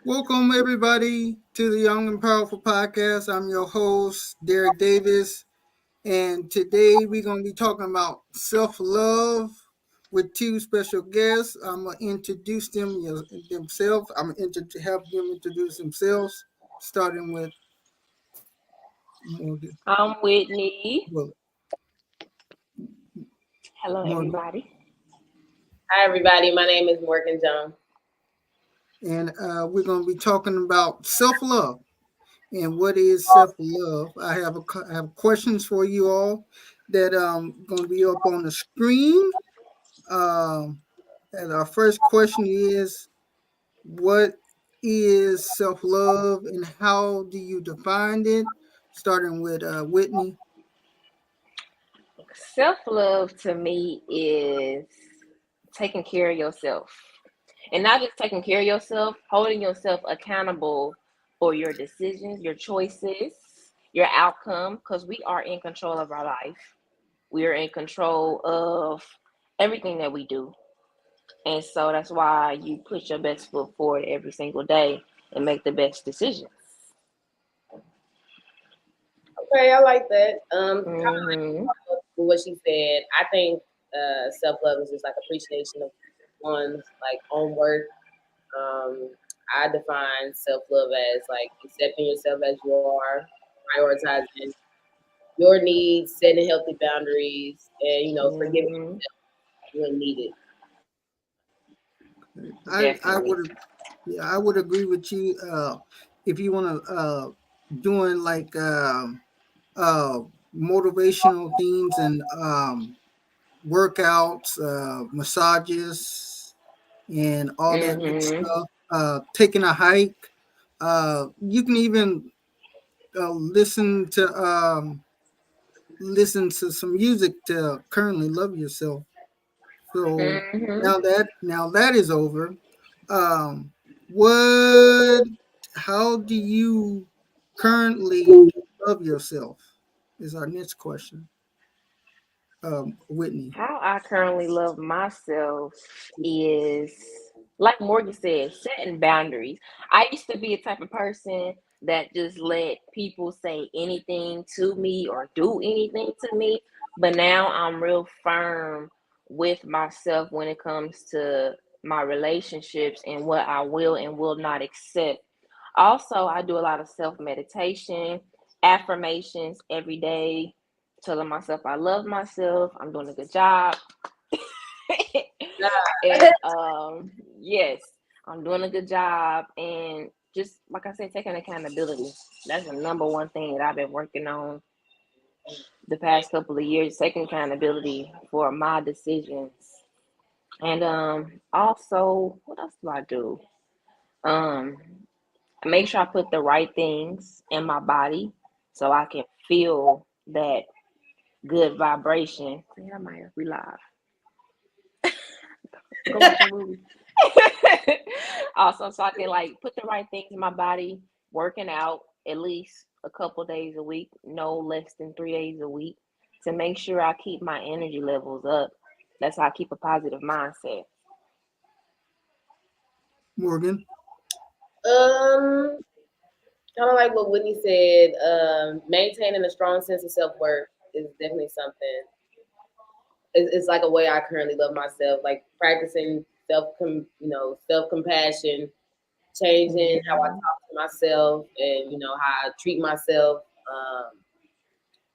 Welcome, everybody, to the Young and Powerful Podcast. I'm your host, Derrick Davis, and today we're going to be talking about self love with two special guests. I'm going to introduce themselves. Have them introduce themselves, starting with Morgan. I'm Whitney. Well, Hello, Morgan. everybody. Hi, everybody. My name is Morgan Jones. And we're going to be talking about self love. And what is self love? I have questions for you all that going to be up on the screen. Um, and our first question is, what is self love and how do you define it? Starting with Whitney. Self love to me is taking care of yourself. And not just taking care of yourself, holding yourself accountable for your decisions, your choices, your outcome, because we are in control of our life. We are in control of everything that we do. And so that's why you put your best foot forward every single day and make the best decisions. Okay, I like that. Kind of Hmm. like what she said. I think self love is just like appreciation of one's like own worth. Um, I define self love as like accepting yourself as you are, prioritizing your needs, setting healthy boundaries, and forgiving Hmm. when needed. I Definitely. would yeah, I would agree with you. If you want to doing like uh, motivational things and workouts, massages, and all that good Hmm. stuff. Taking a hike. You can even listen to some music to currently love yourself. So Hmm. now that is over. Um, what? How do you currently love yourself? Is our next question. Whitney. How I currently love myself is, like Morgan said, setting boundaries. I used to be a type of person that just let people say anything to me or do anything to me. But now I'm real firm with myself when it comes to my relationships and what I will and will not accept. Also, I do a lot of self meditation, affirmations every day, telling myself I love myself, I'm doing a good job. and yes, I'm doing a good job. And just like I said, taking accountability. That's the number one thing that I've been working on the past couple of years, taking accountability for my decisions. And also, what else do I do? Um, I make sure I put the right things in my body so I can feel that good vibration. Yeah, I might have we live. Go watch your movie. Also, so I can like put the right things in my body, working out at least a couple days a week, no less than 3 days a week, to make sure I keep my energy levels up. That's how I keep a positive mindset. Morgan. Um, Kind of like what Whitney said. Maintaining a strong sense of self worth is definitely something. It's like a way I currently love myself, like practicing self compassion, changing how I Hmm. talk to myself, and how I treat myself,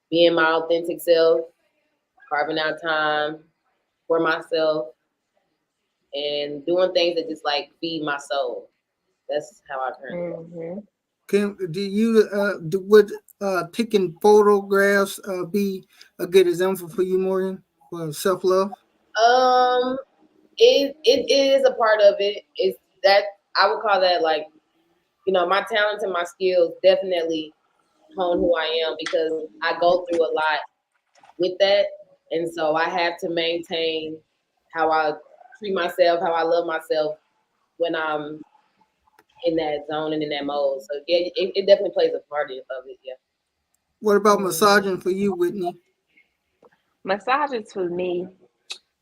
being my authentic self, carving out time for myself, and doing things that just like feed my soul. That's how I currently love. Hmm. Can do you would taking photographs be a good example for you, Morgan, for self love? Um, it is a part of it. It's that I would call that like my talents and my skills definitely hone who I am because I go through a lot with that, and so I have to maintain how I treat myself, how I love myself when I'm in that zone and in that mode. So yeah, it definitely plays a part of it. Yeah. What about Hmm. massaging for you, Whitney? Massages for me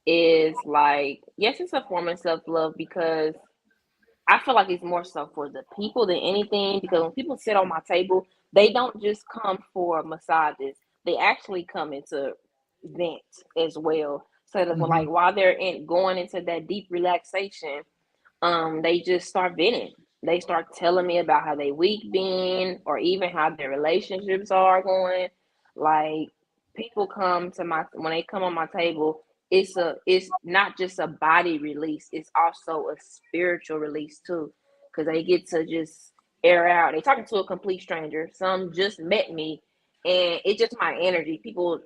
is like, yes, it's a form of self love because I feel like it's more so for the people than anything, because when people sit on my table, they don't just come for massages. They actually come into vent as well. So that Hmm. like while they're in going into that deep relaxation, they just start venting. They start telling me about how they week been, or even how their relationships are going. Like, people come to my when they come on my table, it's not just a body release, it's also a spiritual release too, because they get to just air out. They talking to a complete stranger. Some just met me, and it's just my energy. People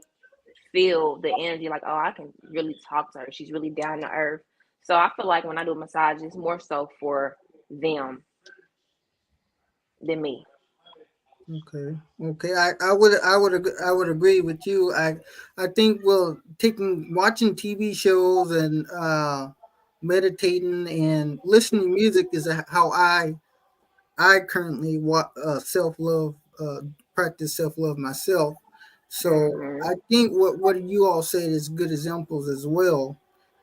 feel the energy, like, oh, I can really talk to her. She's really down to earth. So I feel like when I do a massage, it's more so for them than me. Okay. Okay. I would agree with you. I think well, taking watching TV shows and meditating and listening to music is how I currently self love, practice self love myself. So Hmm. I think what you all said is good examples as well.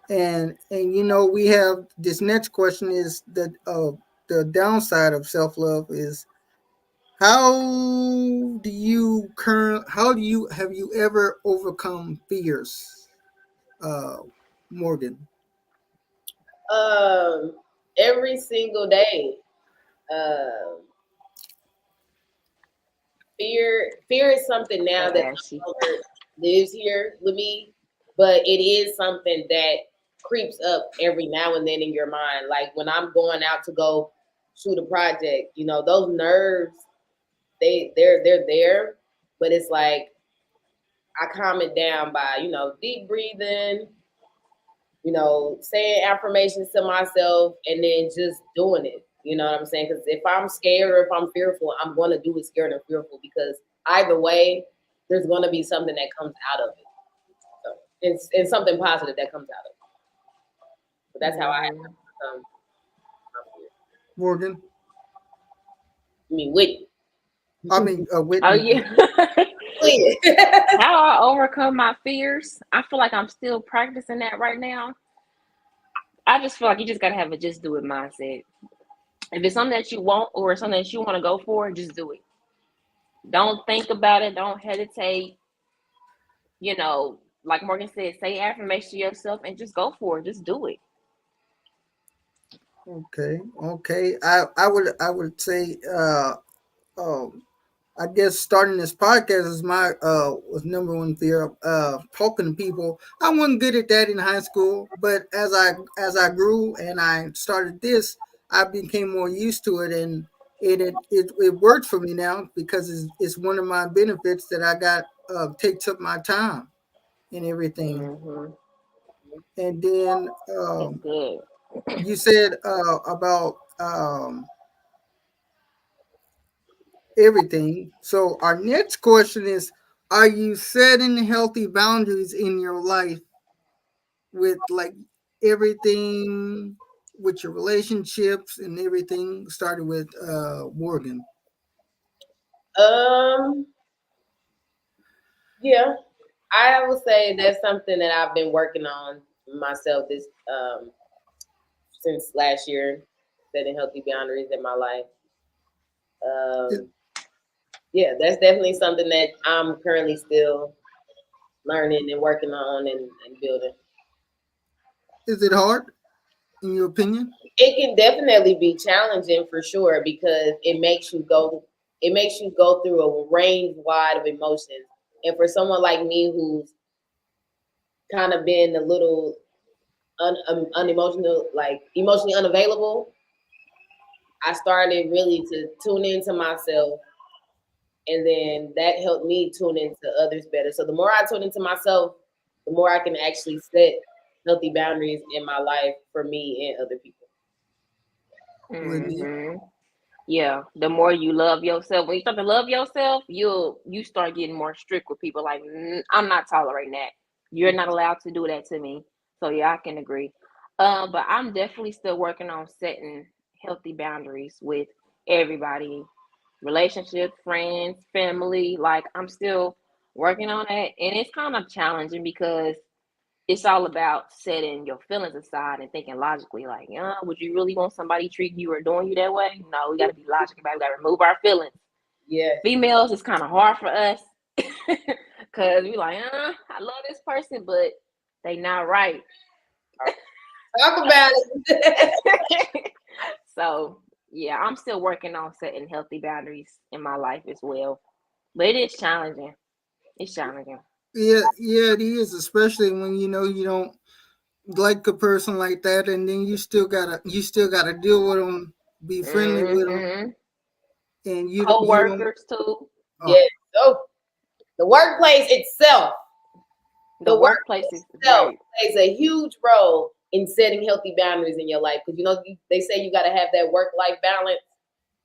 And we have this next question is that the downside of self love is how do you have you ever overcome fears, uh, Morgan? Um, every single day. Um, fear is something now Okay, that Ashy. no longer lives here with me, but it is something that creeps up every now and then in your mind. Like when I'm going out to go shoot a project, those nerves, they're there, but it's like I calm it down by, deep breathing, saying affirmations to myself and then just doing it. You know what I'm saying? Because if I'm scared or if I'm fearful, I'm going to do it scared and fearful because either way, there's going to be something that comes out of it. So it's something positive that comes out of it. So that's how I have Hmm. to overcome my fear. Morgan, I mean, Whitney. I mean Oh Whitney. yeah. How I overcome my fears? I feel like I'm still practicing that right now. I just feel like you just gotta have a just do it mindset. If it's something that you want or something that you want to go for, just do it. Don't think about it. Don't hesitate. Like Morgan said, say affirmation to yourself and just go for it. Just do it. Okay, okay. I would say um I guess starting this podcast is my was number one fear. Talking to people. I wasn't good at that in high school, but as I grew and I started this, I became more used to it, and it worked for me now because it's one of my benefits that I got takes up my time and everything. Hmm. And then It's good. you said about everything. So our next question is: are you setting healthy boundaries in your life with like everything with your relationships and everything? Started with Morgan. um, yeah, I would say that's something that I've been working on myself this since last year, setting healthy boundaries in my life. Is, Um, yeah, that's definitely something that I'm currently still learning and working on and building. is it hard in your opinion? It can definitely be challenging for sure because it makes you go through a range wide of emotions. And for someone like me who's kind of been a little unemotional, like emotionally unavailable, I started really to tune into myself, and then that helped me tune into others better. So the more I tune into myself, the more I can actually set healthy boundaries in my life for me and other people. Whitney? Hmm. Yeah, the more you love yourself, when you start to love yourself, you start getting more strict with people. Like, I'm not tolerating that. You're not allowed to do that to me. So yeah, I can agree. But I'm definitely still working on setting healthy boundaries with everybody, relationships, friends, family. Like, I'm still working on that, and it's kind of challenging because it's all about setting your feelings aside and thinking logically. Like, would you really want somebody treating you or doing you that way? No, we got to be logical about it. We got to remove our feelings. Yes. Females, it's kind of hard for us because we like, I love this person, but they not right. Talk about it. So yeah, I'm still working on setting healthy boundaries in my life as well, but it is challenging. It's challenging. Yeah, yeah, it is, especially when you know you don't like a person like that, and then you still gotta deal with them, be friendly with them, Hmm. and you don't. Co-workers too. Uh, Yes. So the workplace itself, The the workplace workplace is itself very. plays a huge role in setting healthy boundaries in your life. Because they say you got to have that work-life balance.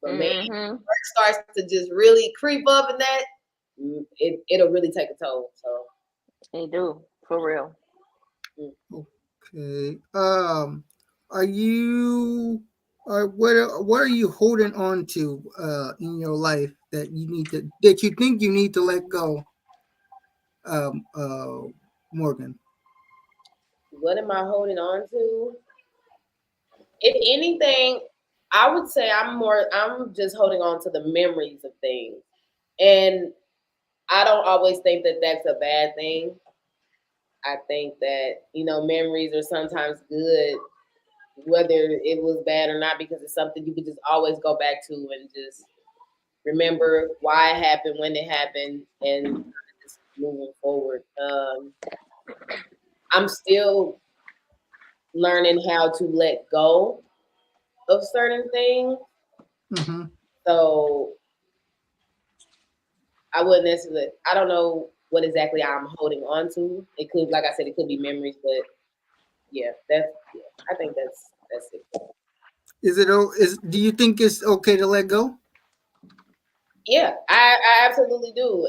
But man, Hmm. work starts to just really creep up in that, it'll really take a toll. So, They do, for real. okay. Are you? What are you holding on to in your life that you think you need to let go? Um, uh, Morgan. what am I holding on to? If anything, I would say I'm just holding on to the memories of things. And I don't always think that that's a bad thing. I think that, memories are sometimes good, whether it was bad or not, because it's something you could just always go back to and just remember why it happened, when it happened, and just moving forward. I'm still learning how to let go of certain things. Mm-hmm. So I wouldn't necessarily, I don't know what exactly I'm holding on to. It could, like I said, it could be memories, but yeah, I think that's it. Do you think it's okay to let go? Yeah, I absolutely do.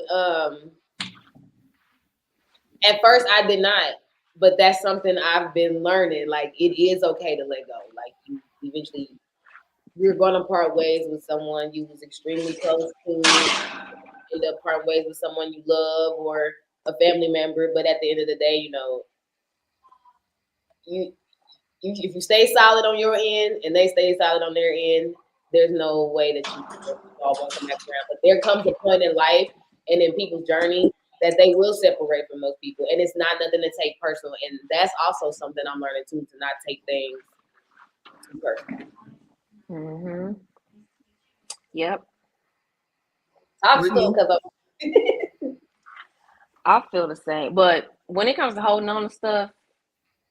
At first I did not, but that's something I've been learning. Like it is okay to let go. Like you eventually you're gonna part ways with someone you was extremely close to, end up part ways with someone you love or a family member. But at the end of the day, you, if you stay solid on your end and they stay solid on their end, there's no way that you all won't come back around. But there comes a point in life and in people's journey that they will separate from those people, and it's not nothing to take personal. And that's also something I'm learning too, to not take things too personal. Hmm. Yep. Talk to them Whitney? because I feel the same. But when it comes to holding on to stuff,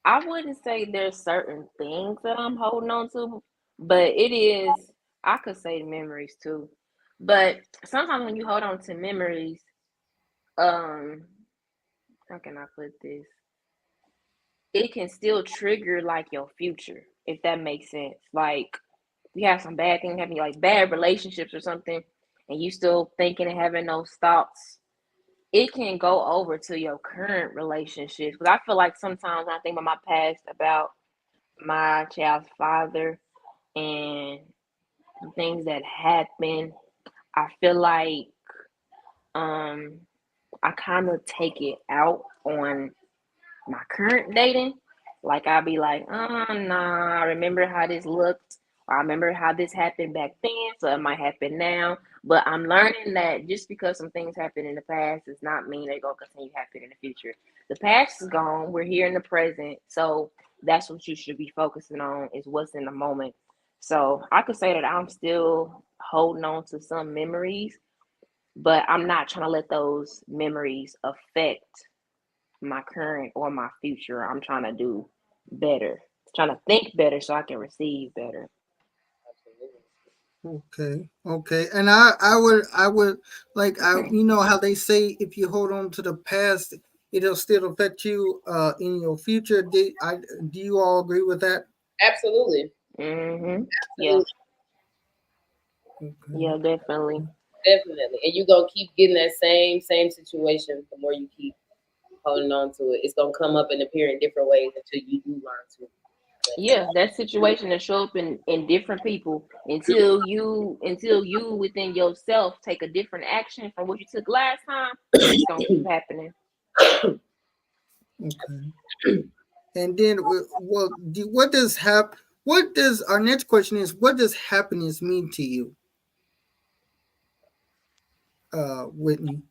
I wouldn't say there's certain things that I'm holding on to, but it is, I could say memories too. But sometimes when you hold on to memories, um, how can I put this? It can still trigger like your future, if that makes sense. Like you have some bad things happen, like bad relationships or something, and you still thinking and having those thoughts, it can go over to your current relationships. Because I feel like sometimes when I think about my past, about my child's father and the things that happened, I feel like um I kind of take it out on my current dating. Like I'll be like, nah, I remember how this looked, or I remember how this happened back then, so it might happen now. But I'm learning that just because some things happened in the past does not mean they're gonna continue happening in the future. The past is gone, we're here in the present, so that's what you should be focusing on is what's in the moment. So I could say that I'm still holding on to some memories, but I'm not trying to let those memories affect my current or my future. I'm trying to do better, trying to think better so I can receive better. Okay, okay. And I would like you know how they say if you hold on to the past, it'll still affect you in your future. Do you all agree with that? absolutely, Hmm. Yeah, absolutely, Okay. yeah, definitely. definitely, and you're gonna keep getting that same situation. The more you keep holding on to it, it's gonna come up and appear in different ways until you do learn to Yeah, that situation will show up in different people until you within yourself take a different action from what you took last time. It's gonna keep happening. Okay. And then, well, what does our next question is? What does happiness mean to you, Whitney?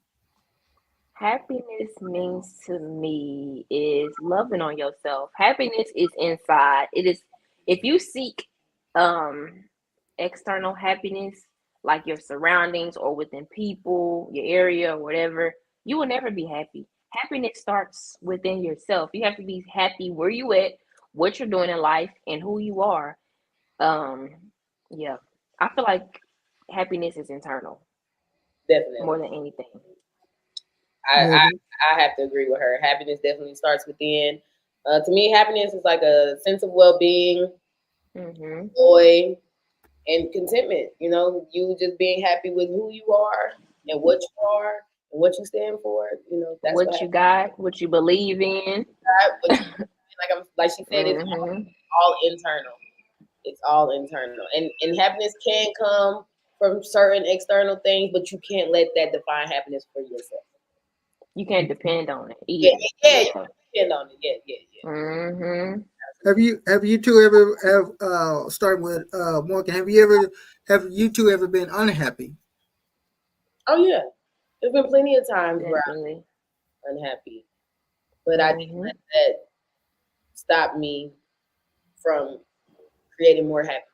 Happiness means to me is loving on yourself. Happiness is inside. It is if you seek um external happiness like your surroundings or within people, your area or whatever, you will never be happy. Happiness starts within yourself. You have to be happy where you at, what you're doing in life and who you are. Um yeah. I feel like happiness is internal more Definitely. than anything. I, I Morgan. I have to agree with her. Happiness definitely starts within. To me, happiness is like a sense of well being, Mhm. joy, and contentment. You know, you just being happy with who you are and what you are and what you stand for. You know, that's what What you happens. got, what you believe in. What you, like she said, it's Hmm. all internal. It's all internal, and happiness can come from certain external things, but you can't let that define happiness for yourself. You can't depend on it Yeah, either. yeah, you Yeah. depend on it. Yeah, yeah, yeah. Hmm. Have you two ever have starting with Morgan? Have you two ever been unhappy? Oh yeah, there's been plenty of times where Definitely. I'm unhappy, but I didn't Hmm. let that stop me from creating more happiness.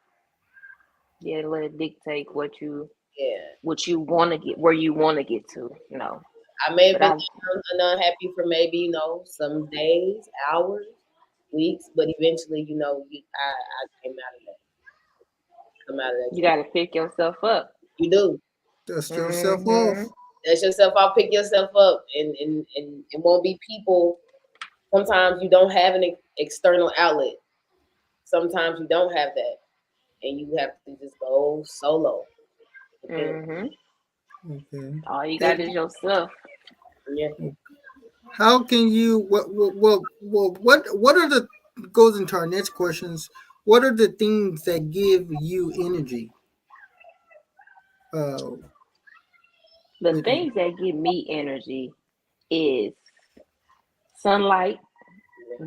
Yeah, let it dictate Yeah, what you want to get, where you want to get to. No, I may have but been I unhappy for maybe some days, hours, weeks, but eventually I came out of that. Come out of that you cave. got to pick yourself up. You do. Dust yourself Hmm. off. Dust yourself off, pick yourself up, and it won't be people. Sometimes you don't have an external outlet. Sometimes you don't have that, and you have to just go solo. Depend. Hmm. Okay. All you got is And yourself. Yeah. how can you what are the goes into our next questions? What are the things that give you energy, uh, The Whitney? things that give me energy is sunlight,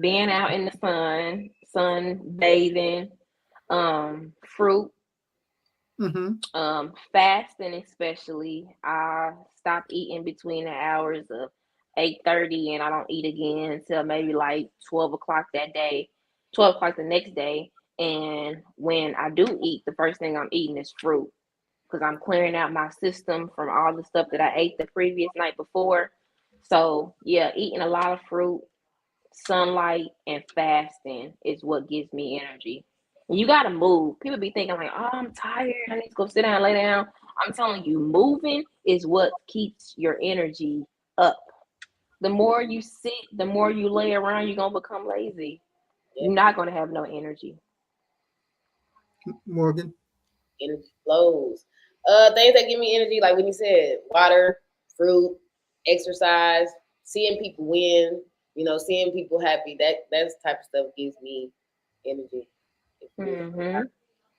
being out in the sun bathing, fruit, Mm-hmm. fasting especially. I stop eating between the hours of 8:30 and I don't eat again until maybe like 12 o'clock that day, 12 o'clock the next day. And when I do eat, the first thing I'm eating is fruit because I'm clearing out my system from all the stuff that I ate the previous night before. So yeah, eating a lot of fruit, sunlight, and fasting is what gives me energy. And you gotta move. People be thinking like, "Oh, I'm tired. I need to go sit down, lay down." I'm telling you, moving is what keeps your energy up. The more you sit, the more you lay around, you're gonna become lazy. Yeah. You're not gonna have no energy. Morgan. Energy flows. Things that give me energy, like when you said, water, fruit, exercise, seeing people win, seeing people happy. That type of stuff gives me energy. It fuels me. Hmm.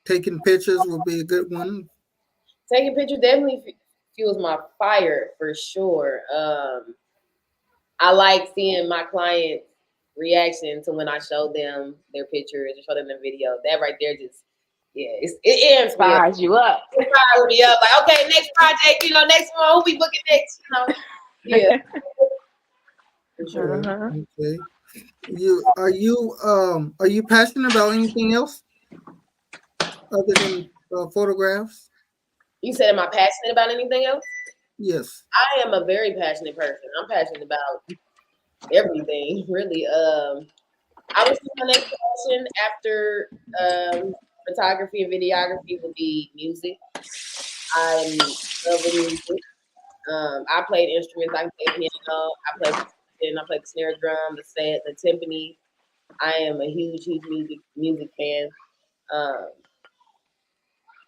Taking pictures would be a good one. Taking pictures definitely fuels my fire for sure. I like seeing my clients' reaction to when I show them their pictures or show them the video. That right there just, yeah, it amps me up. Fires you up. It fires me up. Like, okay, next project, next one, who we booking next. Yeah, for sure. Okay. Uh-huh. Okay. Are you passionate about anything else other than photographs? You said, am I passionate about anything else? Yes. I am a very passionate person. I'm passionate about everything, really. I would say my next passion after photography and videography would be music. I love the music. I played instruments. I can play piano. I play percussion. I play the snare drum, the set, the timpani. I am a huge, huge music fan. Um,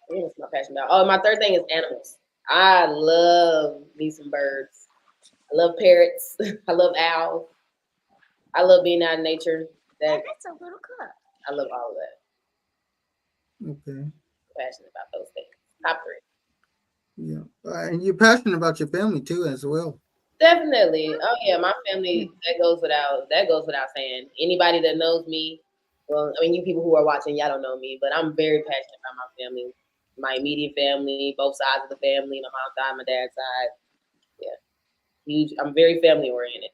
what else am I passionate about? Oh, my third thing is animals. I love me some birds. I love parrots. I love owls. I love being out in nature. That That's a little cup. I love all of that. Okay. I'm passionate about those things. Top three. Yeah. And you're passionate about your family too, as well. Definitely. Oh yeah, my family, that goes without saying. Anybody that knows me, well, I mean, you people who are watching, y'all don't know me, but I'm very passionate about my family, my immediate family, both sides of the family, my mom's side, my dad's side. Yeah, huge. I'm very family oriented.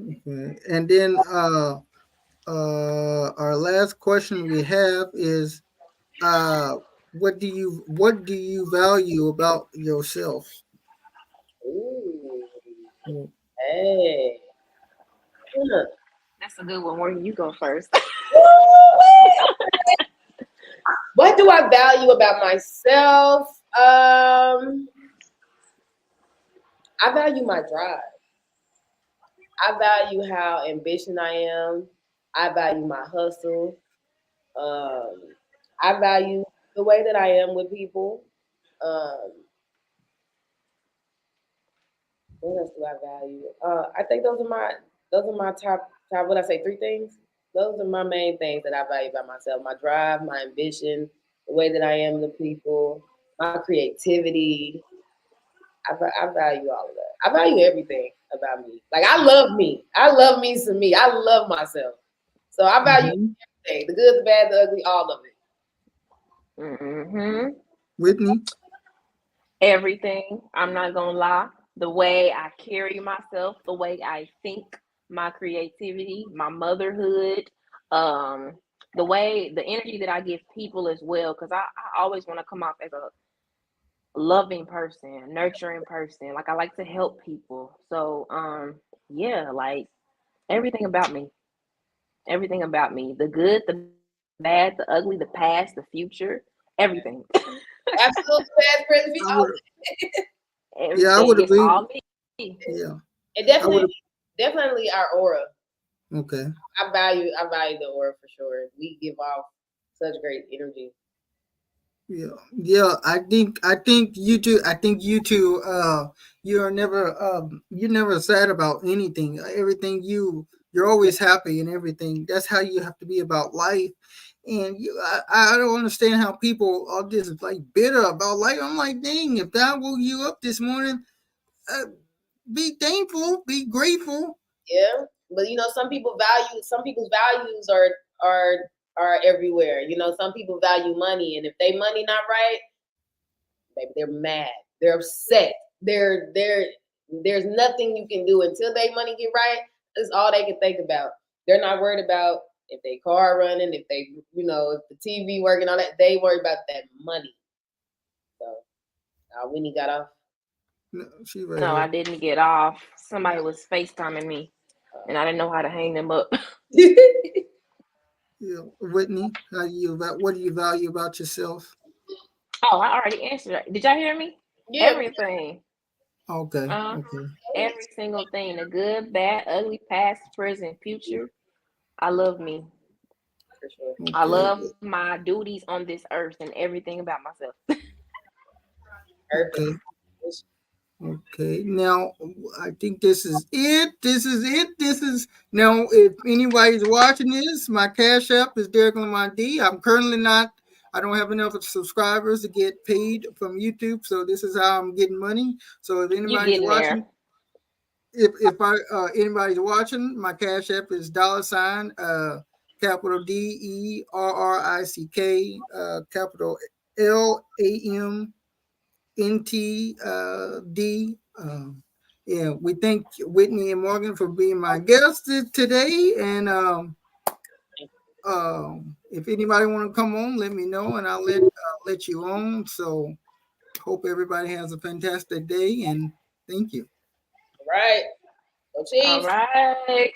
Okay. And then our last question we have is uh what do you value about yourself? Ooh, Mm. hey. Huh. That's a good one. Morgan, you go first. What do I value about myself? I value my drive. I value how ambitious I am. I value my hustle. Um, I value the way that I am with people. Um, what else do I value? I think those are my top. What I say, three things. Those are my main things that I value about myself: my drive, my ambition, the way that I am with people, my creativity. I value all of that. I value everything about me. Like I love me. I love me some me. I love myself. So I value Mhm. everything: the good, the bad, the ugly, all of it. Hmm. Whitney. Everything. I'm not gonna lie. The way I carry myself, the way I think, my creativity, my motherhood, um, the energy that I give people as well. Because I always want to come off as a loving person, nurturing person. Like I like to help people. So yeah, like everything about me. Everything about me. The good, the bad, the ugly, the past, the future, everything. Absolutely, past, present, future, I all of would, it. yeah, I Everything. would It's agree. all me. Yeah, And I would. definitely our aura. Okay. I value the aura for sure. We give off such great energy. Yeah, yeah. I think you two. I think you two. You're never. You're never sad about anything. Everything you're always happy and everything. That's how you have to be about life. And I don't understand how people are just like bitter about life. I'm like, dang, if God woke you up this morning, uh, be thankful, be grateful. Yeah, but some people's values are are everywhere. Some people value money, and if they money not right, baby, they're mad, they're upset, there's nothing you can do until they money get right. That's all they can think about. They're not worried about if they car running, if they if the TV working, all that. They worry about that money. So Winnie got off. No, she right No, here. I didn't get off. Somebody was FaceTiming me and I didn't know how to hang them up. Yeah, Whitney, what do you value about yourself? Oh, I already answered that. Did y'all hear me? Yeah, Everything. Okay, Uh, okay, every single thing. The good, bad, ugly, past, present, future. I love me. for sure. I okay, love my duties on this earth and everything about myself. okay. Perfect. Okay, now I think this is it. This is it. This is now. If anybody's watching this, my cash app is DerrickLamontD. I'm currently not. I don't have enough subscribers to get paid from YouTube, so this is how I'm getting money. So if You anybody's getting watching, there. if anybody's watching, my cash app is $ capital DERRICK capital LAMNTD. Yeah, we thank Whitney and Morgan for being my guests today. And if anybody want to come on, let me know, and I'll let you on. So hope everybody has a fantastic day, and thank you. All right. Go All Chiefs. right.